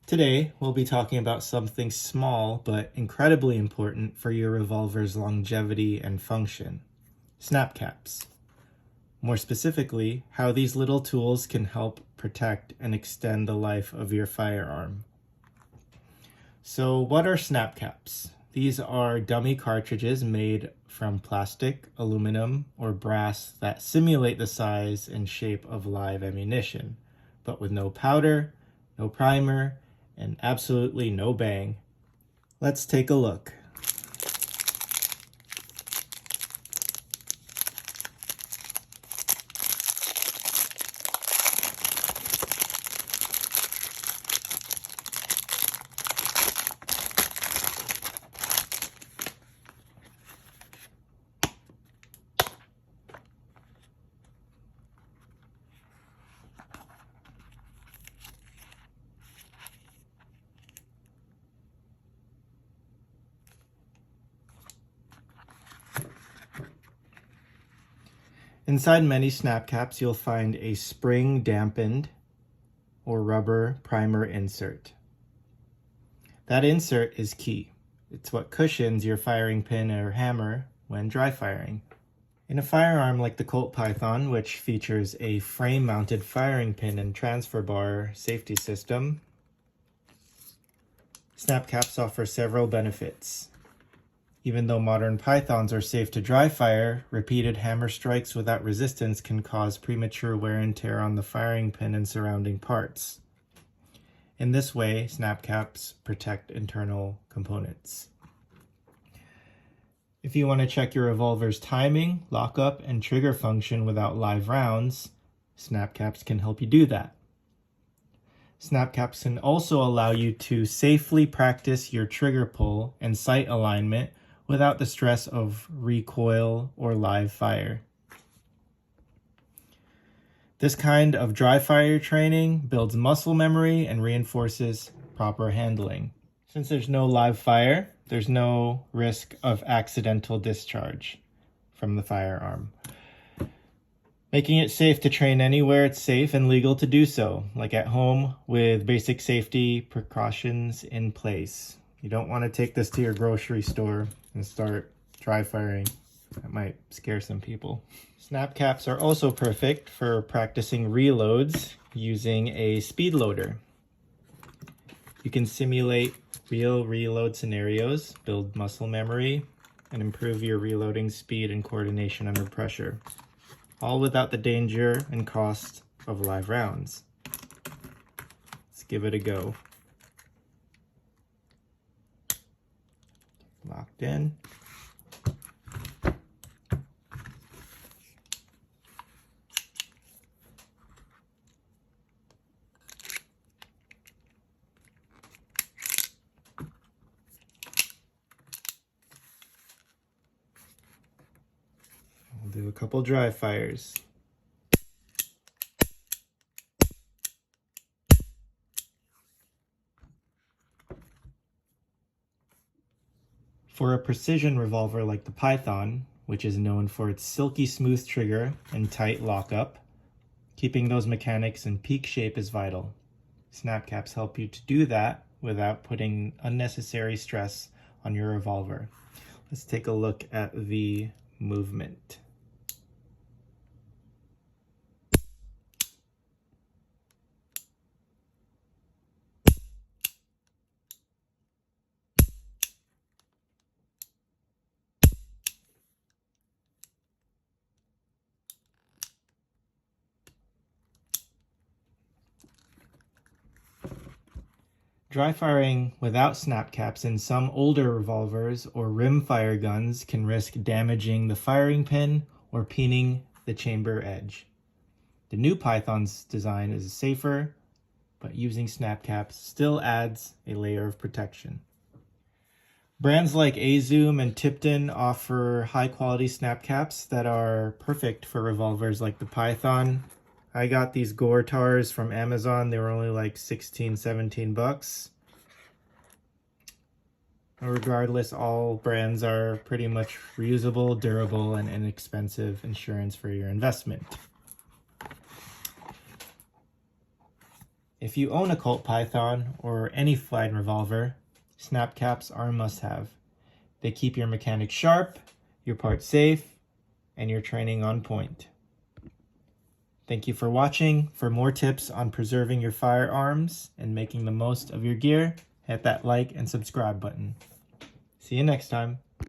Today, we'll be talking about something small but incredibly important for your revolver's longevity and function: snap caps. More specifically, how these little tools can help protect and extend the life of your firearm. So what are snap caps? These are dummy cartridges made from plastic, aluminum, or brass that simulate the size and shape of live ammunition, but with no powder, no primer, and absolutely no bang. Let's take a look. Inside many snap caps, you'll find a spring dampened or rubber primer insert. That insert is key. It's what cushions your firing pin or hammer when dry firing. In a firearm like the Colt Python, which features a frame-mounted firing pin and transfer bar safety system, snap caps offer several benefits. Even though modern pythons are safe to dry fire, repeated hammer strikes without resistance can cause premature wear and tear on the firing pin and surrounding parts. In this way, snap caps protect internal components. If you want to check your revolver's timing, lockup, and trigger function without live rounds, snap caps can help you do that. Snap caps can also allow you to safely practice your trigger pull and sight alignment without the stress of recoil or live fire. This kind of dry fire training builds muscle memory and reinforces proper handling. Since there's no live fire, there's no risk of accidental discharge from the firearm, making it safe to train anywhere it's safe and legal to do so, like at home with basic safety precautions in place. You don't want to take this to your grocery store and start dry firing. That might scare some people. Snap caps are also perfect for practicing reloads using a speed loader. You can simulate real reload scenarios, build muscle memory, and improve your reloading speed and coordination under pressure, all without the danger and cost of live rounds. Let's give it a go. Locked in. We'll do a couple dry fires. For a precision revolver like the Python, which is known for its silky smooth trigger and tight lockup, keeping those mechanics in peak shape is vital. Snap caps help you to do that without putting unnecessary stress on your revolver. Let's take a look at the movement. Dry firing without snap caps in some older revolvers or rimfire guns can risk damaging the firing pin or peening the chamber edge. The new Python's design is safer, but using snap caps still adds a layer of protection. Brands like Azoom and Tipton offer high-quality snap caps that are perfect for revolvers like the Python. I got these Gortars from Amazon. They were only like 16, 17 bucks. Regardless, all brands are pretty much reusable, durable, and inexpensive insurance for your investment. If you own a Colt Python or any flying revolver, snap caps are a must-have. They keep your mechanics sharp, your parts safe, and your training on point. Thank you for watching. For more tips on preserving your firearms and making the most of your gear, hit that like and subscribe button. See you next time.